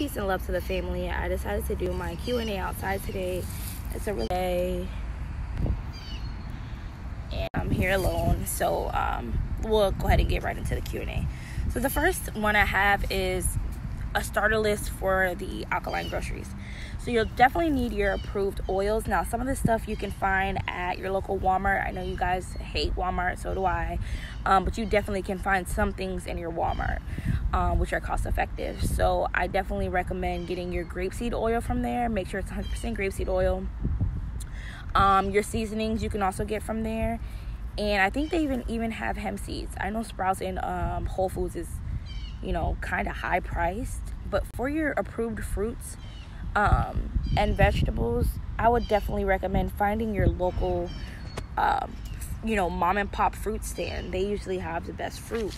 Peace and love to the family. I decided to do my Q&A outside today. It's a really day and I'm here alone, so we'll go ahead and get right into the Q&A. So the first one I have is a starter list for the alkaline groceries. So you'll definitely need your approved oils. Now, some of this stuff you can find at your local Walmart. I know you guys hate Walmart, so do I, but you definitely can find some things in your Walmart which are cost effective. So I definitely recommend getting your grapeseed oil from there. Make sure it's 100% grapeseed oil. Your seasonings you can also get from there, and I think they even have hemp seeds. I know Sprouts and Whole Foods is, you know, kind of high priced, but for your approved fruits and vegetables, I would definitely recommend finding your local mom and pop fruit stand. They usually have the best fruit.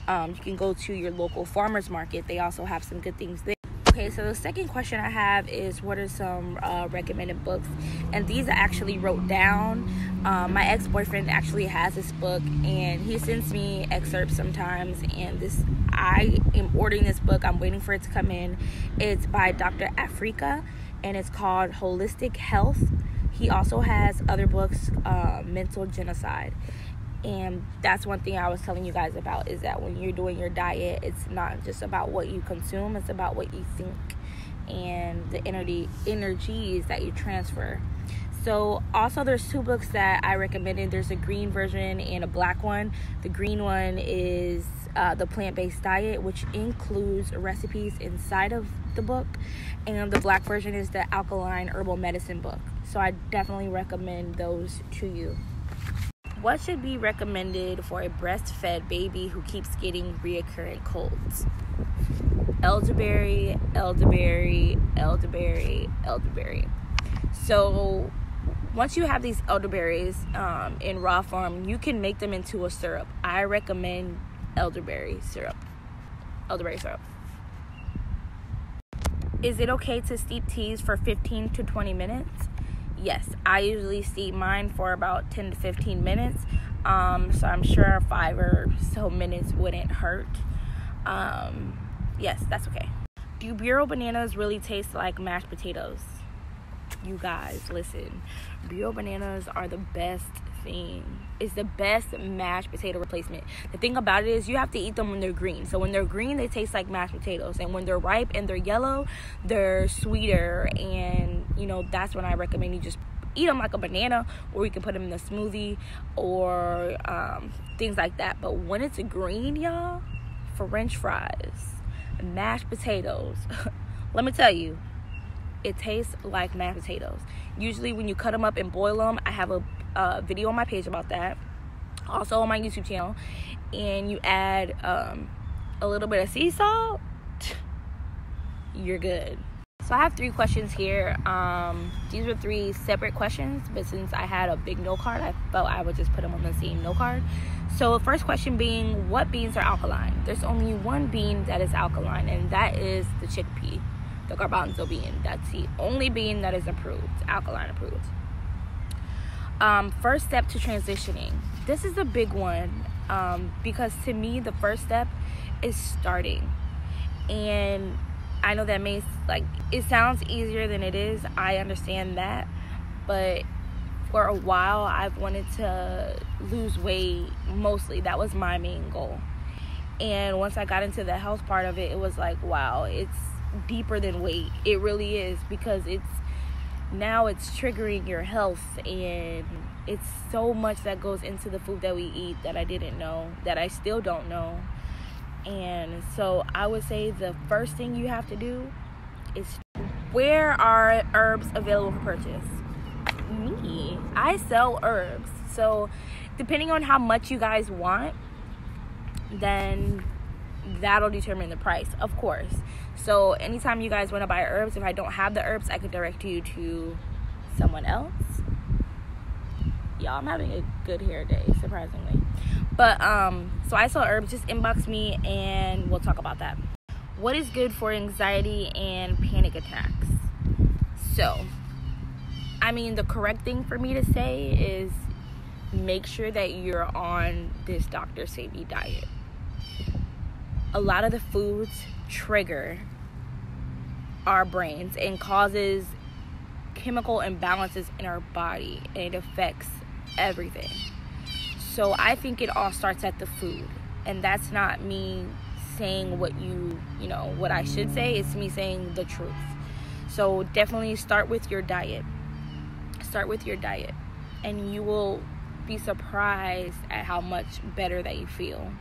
You can go to your local farmers market. They also have some good things there. Okay, so the second question I have is, what are some recommended books? And these I actually wrote down. My ex-boyfriend actually has this book, and he sends me excerpts sometimes, and I am ordering this book. I'm waiting for it to come in. It's by Dr. Afrika, and it's called Holistic Health. He also has other books, Mental Genocide. And that's one thing I was telling you guys about, is that when you're doing your diet, it's not just about what you consume, it's about what you think and the energies that you transfer. So also there's two books that I recommended. There's a green version and a black one. The green one is the plant-based diet, which includes recipes inside of the book, and the black version is the alkaline herbal medicine book. So I definitely recommend those to you. What should be recommended for a breastfed baby who keeps getting reoccurring colds? Elderberry, elderberry, elderberry, elderberry. So once you have these elderberries in raw form, you can make them into a syrup. I recommend elderberry syrup. Elderberry syrup. Is it okay to steep teas for 15 to 20 minutes? Yes, I usually steep mine for about 10 to 15 minutes. So I'm sure 5 or so minutes wouldn't hurt. Yes, that's okay. Do Bureau bananas really taste like mashed potatoes? You guys, listen. Bureau bananas are the best thing. It's the best mashed potato replacement. The thing about it is you have to eat them when they're green. So when they're green, they taste like mashed potatoes. And when they're ripe and they're yellow, they're sweeter. And, you know, that's when I recommend you just eat them like a banana, or you can put them in a smoothie or things like that. But when it's green, y'all, French fries, mashed potatoes, let me tell you, it tastes like mashed potatoes. Usually when you cut them up and boil them, I have a video on my page about that, also on my YouTube channel, and you add a little bit of sea salt, you're good. So I have 3 questions here. These were 3 separate questions, but since I had a big note card, I felt I would just put them on the same note card. So the first question being, what beans are alkaline? There's only one bean that is alkaline, and that is the chickpea, the garbanzo bean. That's the only bean that is approved, alkaline approved. First step to transitioning. This is a big one, because to me the first step is starting, and I know that may, it sounds easier than it is. I understand that, but for a while I've wanted to lose weight. Mostly that was my main goal, and once I got into the health part of it, it was like, wow, it's deeper than weight. It really is, because it's triggering your health, and it's so much that goes into the food that we eat that I didn't know, that I still don't know. And so I would say the first thing you have to do is, where are herbs available for purchase? Me, I sell herbs. So depending on how much you guys want, then that'll determine the price, of course. So anytime you guys want to buy herbs, if I don't have the herbs, I could direct you to someone else. Y'all, I'm having a good hair day, surprisingly. But so I sell herbs. Just inbox me and we'll talk about that. What is good for anxiety and panic attacks? So, I mean, the correct thing for me to say is make sure that you're on this Dr. Sebi diet. A lot of the foods trigger our brains and causes chemical imbalances in our body, and it affects everything. So I think it all starts at the food, and that's not me saying what what I should say. It's me saying the truth. So definitely start with your diet, and you will be surprised at how much better that you feel.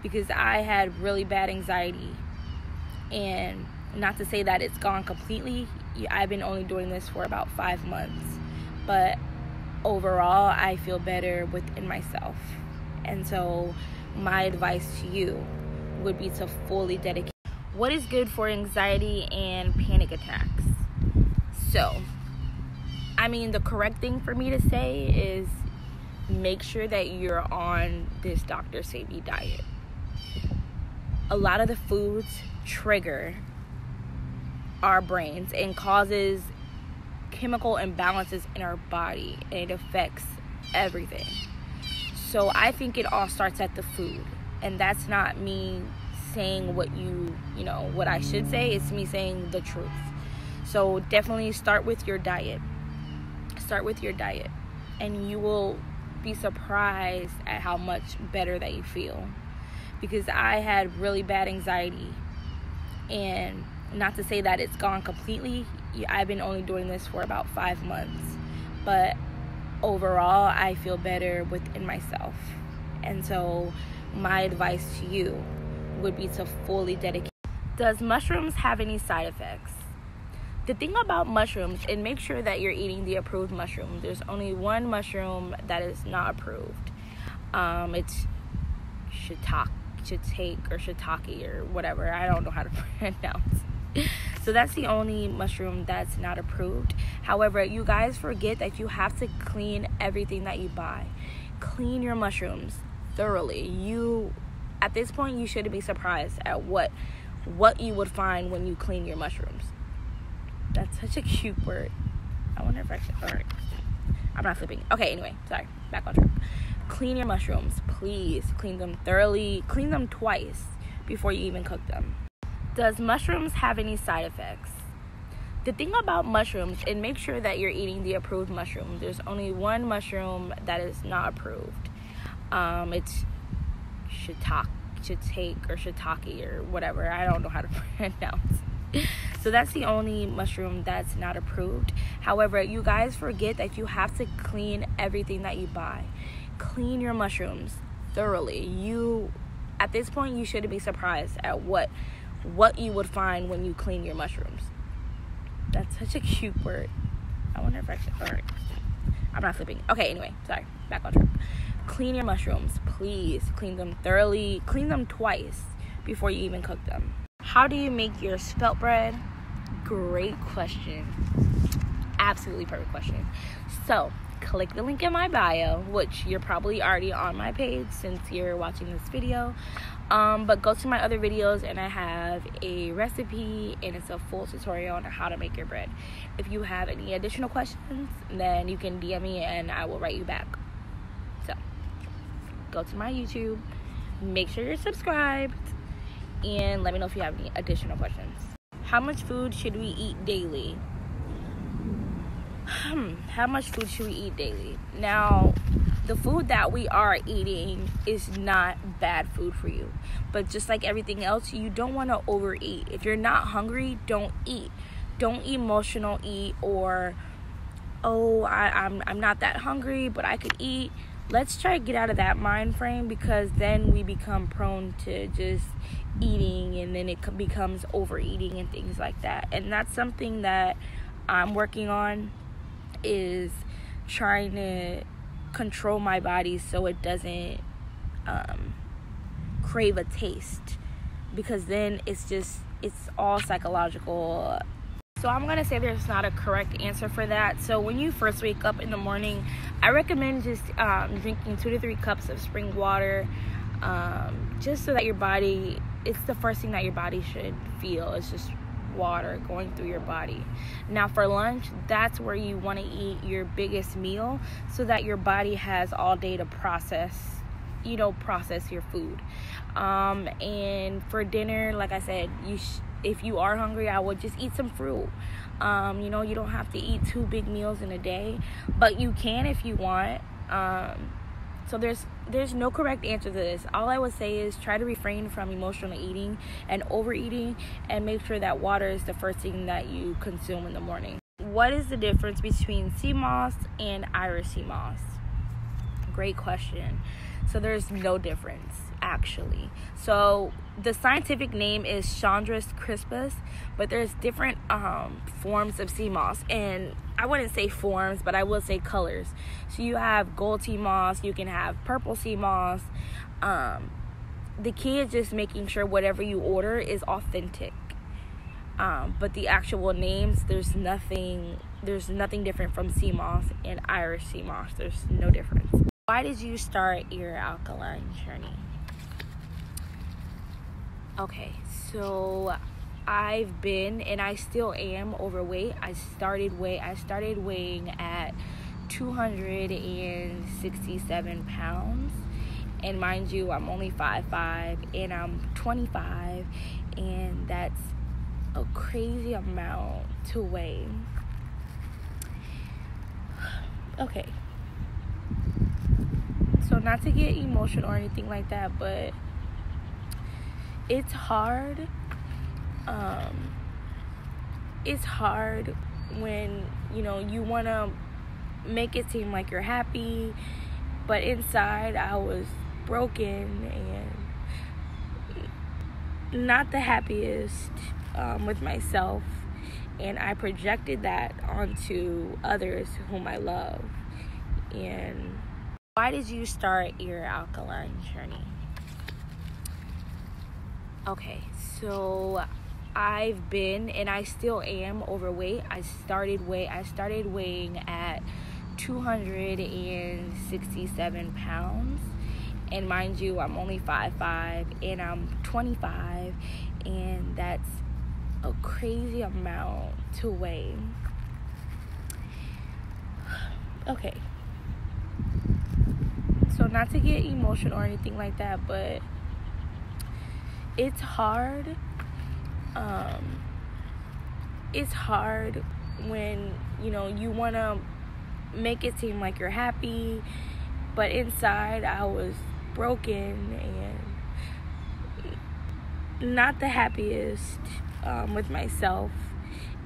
Because I had really bad anxiety, and not to say that it's gone completely. I've been only doing this for about 5 months, but overall I feel better within myself. And so my advice to you would be to fully dedicate. What is good for anxiety and panic attacks? So the correct thing for me to say is make sure that you're on this Dr. Sebi diet. A lot of the foods trigger our brains and causes chemical imbalances in our body, and it affects everything. So I think it all starts at the food, and that's not me saying what what I should say. It's me saying the truth. So definitely start with your diet, and you will be surprised at how much better that you feel. Because I had really bad anxiety, and not to say that it's gone completely. I've been only doing this for about 5 months, but overall I feel better within myself. And so my advice to you would be to fully dedicate. Does mushrooms have any side effects? The thing about mushrooms, and make sure that you're eating the approved mushroom. There's only one mushroom that is not approved. It's shiitake or whatever. I don't know how to pronounce. So that's the only mushroom that's not approved. However, you guys forget that you have to clean everything that you buy. Clean your mushrooms thoroughly. At this point, you shouldn't be surprised at what you would find when you clean your mushrooms. That's such a cute word. I wonder if I should. Alright. I'm not flipping. Okay, anyway, sorry. Back on track. Clean your mushrooms, please. Clean them thoroughly. Clean them twice before you even cook them. Does mushrooms have any side effects? The thing about mushrooms, and make sure that you're eating the approved mushroom. There's only one mushroom that is not approved. It's shiitake or whatever. I don't know how to pronounce. So that's the only mushroom that's not approved. However, you guys forget that you have to clean everything that you buy. Clean your mushrooms thoroughly. At this point, you shouldn't be surprised at what you would find when you clean your mushrooms. That's such a cute word. I wonder if I should. Alright. I'm not flipping. Okay, anyway, sorry. Back on track. Clean your mushrooms, please. Clean them thoroughly. Clean them twice before you even cook them. How do you make your spelt bread? Great question. Absolutely perfect question. So, click the link in my bio, which you're probably already on my page since you're watching this video. But go to my other videos, and I have a recipe, and it's a full tutorial on how to make your bread. If you have any additional questions, then you can DM me and I will write you back. So, go to my YouTube, make sure you're subscribed, and let me know if you have any additional questions. How much food should we eat daily? How much food should we eat daily? Now, the food that we are eating is not bad food for you. But just like everything else, you don't want to overeat. If you're not hungry, don't eat. Don't emotional eat, or, I'm not that hungry, but I could eat. Let's try to get out of that mind frame, because then we become prone to just eating, and then it becomes overeating and things like that. And that's something that I'm working on, is trying to control my body so it doesn't crave a taste, because then it's all psychological. So I'm gonna say there's not a correct answer for that. So when you first wake up in the morning, I recommend just drinking 2 to 3 cups of spring water, just so that your body, it's the first thing that your body should feel. It's just water going through your body. Now for lunch, that's where you want to eat your biggest meal, so that your body has all day to process your food. And for dinner, like I said, if you are hungry, I would just eat some fruit. You know, you don't have to eat 2 big meals in a day, but you can if you want. So there's no correct answer to this. All I would say is try to refrain from emotional eating and overeating, and make sure that water is the first thing that you consume in the morning. What is the difference between sea moss and Irish sea moss? Great question. So there's no difference, actually. So the scientific name is Chondrus crispus, but there's different forms of sea moss, and I wouldn't say forms, but I will say colors. So you have gold sea moss, you can have purple sea moss. The key is just making sure whatever you order is authentic. But the actual names, there's nothing different from sea moss and Irish sea moss. There's no difference. Why did you start your alkaline journey? Okay, so I've been, and I still am, overweight. I started weighing at 267 pounds. And mind you, I'm only 5'5", and I'm 25, and that's a crazy amount to weigh. Okay. So not to get emotional or anything like that, but it's hard. It's hard when, you know, you want to make it seem like you're happy, but inside I was broken and not the happiest with myself, and I projected that onto others whom I love. And why did you start your alkaline journey? Okay, so I've been, and I still am, overweight. I started weighing at 267 pounds. And mind you, I'm only 5'5", and I'm 25, and that's a crazy amount to weigh. Okay. So not to get emotional or anything like that, but it's hard. It's hard when, you know, you want to make it seem like you're happy, but inside I was broken and not the happiest with myself,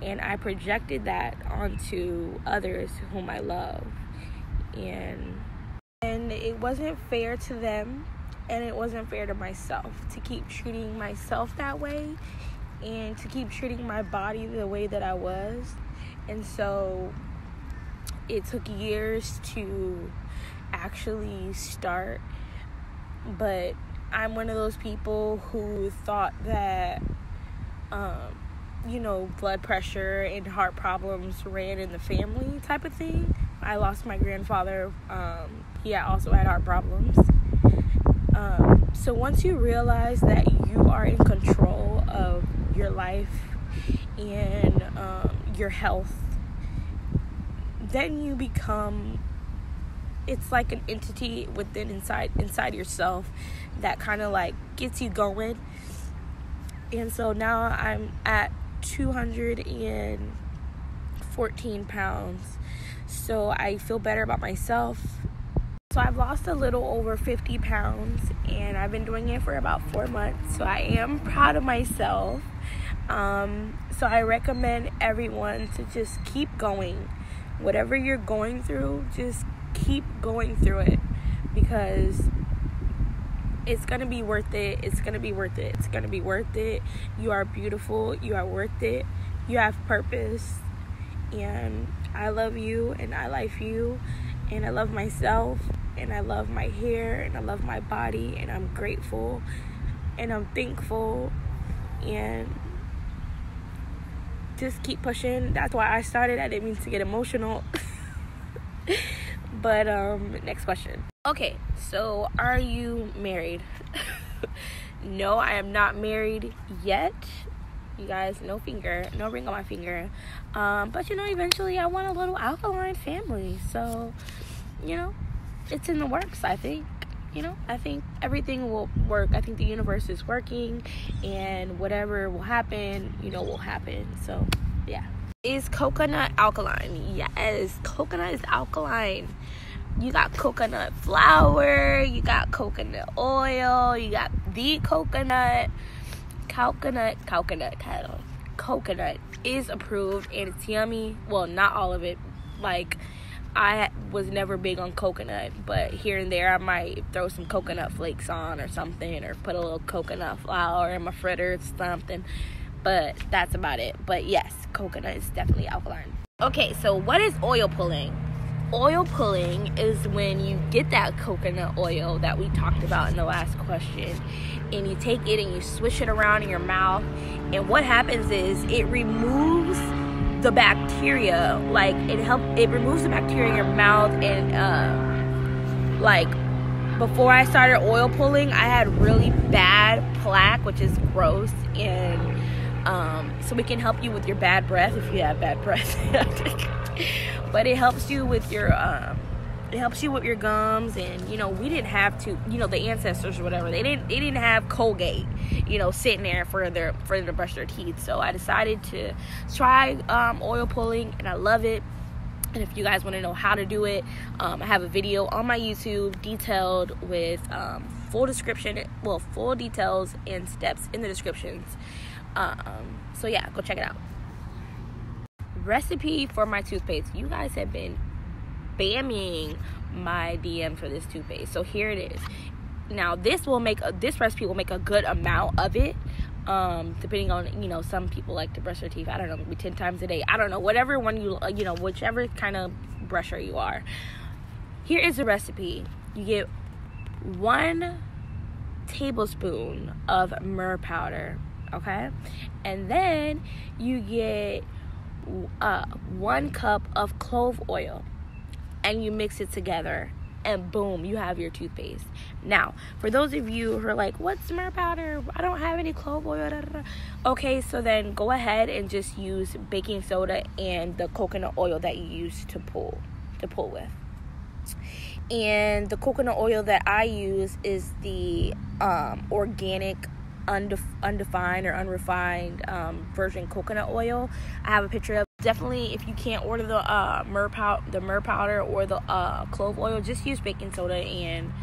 and I projected that onto others whom I love, and it wasn't fair to them, and it wasn't fair to myself to keep treating myself that way and to keep treating my body the way that I was. And so it took years to actually start, but I'm one of those people who thought that you know, blood pressure and heart problems ran in the family type of thing. I lost my grandfather. He also had heart problems. So once you realize that you are in control of your life and your health, then you become, it's like an entity within inside yourself that kind of like gets you going. And so now I'm at 214 pounds. So I feel better about myself. So I've lost a little over 50 pounds, and I've been doing it for about 4 months. So I am proud of myself. So I recommend everyone to just keep going. Whatever you're going through, just keep going through it, because it's going to be worth it. It's going to be worth it. It's going to be worth it. You are beautiful. You are worth it. You have purpose. And I love you, and I like you, and I love myself, and I love my hair, and I love my body, and I'm grateful, and I'm thankful, and just keep pushing. That's why I started. I didn't mean to get emotional. But next question. Okay, so are you married? No, I am not married yet. You guys, no ring on my finger. But you know, eventually I want a little alkaline family. So, you know, it's in the works, I think. I think everything will work. I think the universe is working, and whatever will happen, will happen. So, yeah. Is coconut alkaline? Yes, coconut is alkaline. You got coconut flour, you got coconut oil, you got the coconut is approved, and it's yummy. Well, not all of it. Like, I was never big on coconut, but here and there I might throw some coconut flakes on or something, or put a little coconut flour in my fritter or something, but that's about it. But yes, coconut is definitely alkaline. Okay, so what is oil pulling? Oil pulling is when you get that coconut oil that we talked about in the last question, and you take it and you swish it around in your mouth, and what happens is it removes the bacteria. Like, it removes the bacteria in your mouth. And like, before I started oil pulling, I had really bad plaque, which is gross, and so we can help you with your bad breath if you have bad breath. But it helps you with your gums, and we didn't have to, the ancestors or whatever, they didn't have Colgate sitting there for them to brush their teeth. So I decided to try oil pulling, and I love it. And if you guys want to know how to do it, I have a video on my YouTube detailed with full details and steps in the descriptions. So yeah, go check it out. Recipe for my toothpaste. You guys have been spamming my DM for this toothpaste, so here it is. Now this recipe will make a good amount of it, depending on, some people like to brush their teeth, I don't know, maybe 10 times a day, I don't know, whatever one whichever kind of brusher you are. Here is the recipe. You get 1 tablespoon of myrrh powder, okay, and then you get 1 cup of clove oil, and you mix it together, and boom, you have your toothpaste. Now, for those of you who are like, what's myrrh powder? I don't have any clove oil. Okay, so then go ahead and just use baking soda and the coconut oil that you use to pull with. And the coconut oil that I use is the organic undefined or unrefined virgin coconut oil. I have a picture of. Definitely, if you can't order the myrrh powder or the clove oil, just use baking soda and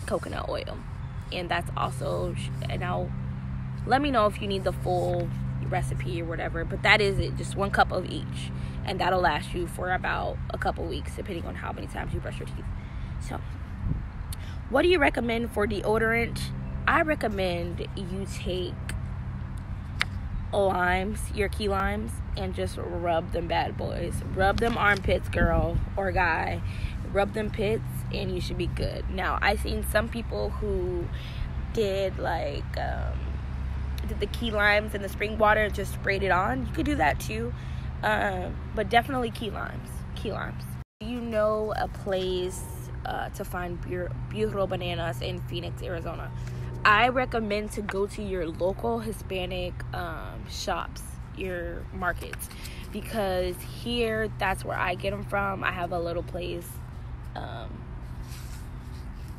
coconut oil, and that's also. And now, let me know if you need the full recipe or whatever. But that is it, just 1 cup of each, and that'll last you for about a couple weeks, depending on how many times you brush your teeth. So, what do you recommend for deodorant? I recommend you take your key limes, and just rub them bad boys. Rub them armpits, girl or guy. Rub them pits, and you should be good. Now, I've seen some people who did did the key limes in the spring water and just sprayed it on. You could do that too, but definitely key limes. Do you know a place to find beautiful bananas in Phoenix, Arizona? I recommend to go to your local Hispanic shops, your markets, because here, that's where I get them from. I have a little place, I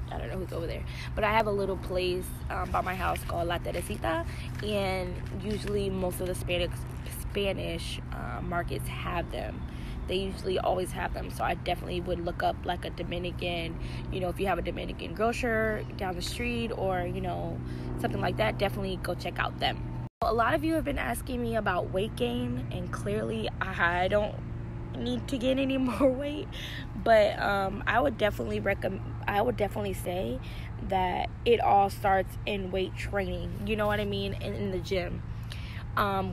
don't know who's over there, but I have a little place by my house called La Teresita, and usually most of the Spanish markets have them. They usually always have them, so I definitely would look up like a Dominican, if you have a Dominican grocer down the street, or something like that, definitely go check out them. A lot of you have been asking me about weight gain, and clearly I don't need to gain any more weight, but I would definitely say that it all starts in weight training, you know what I mean, in the gym.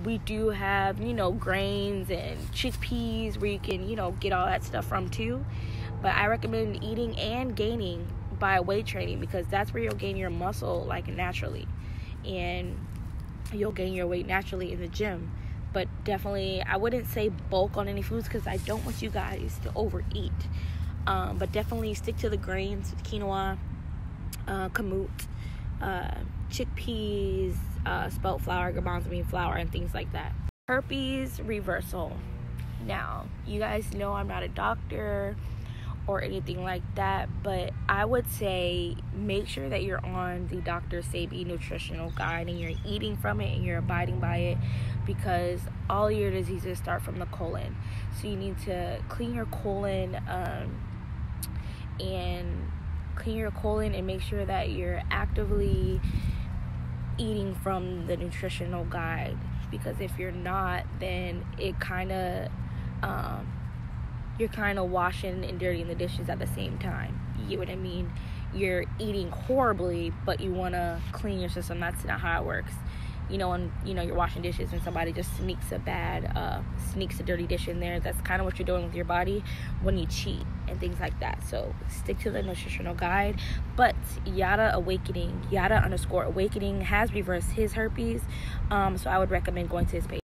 We do have, grains and chickpeas where you can, get all that stuff from too. But I recommend eating and gaining by weight training, because that's where you'll gain your muscle naturally. And you'll gain your weight naturally in the gym. But definitely, I wouldn't say bulk on any foods, because I don't want you guys to overeat. But definitely stick to the grains, quinoa, kamut, chickpeas, spelt flour, garbanzo bean flour, and things like that. Herpes reversal. Now, you guys know I'm not a doctor or anything like that, but I would say make sure that you're on the Dr. Sebi nutritional guide and you're eating from it and you're abiding by it, because all your diseases start from the colon. So you need to clean your colon and make sure that you're actively eating from the nutritional guide, because if you're not, then it you're kind of washing and dirtying the dishes at the same time. You get what I mean? You're eating horribly, but you want to clean your system. That's not how it works. When you're washing dishes and somebody just sneaks a dirty dish in there, that's kind of what you're doing with your body when you cheat and things like that. So stick to the nutritional guide. But Yada_Awakening has reversed his herpes, so I would recommend going to his page.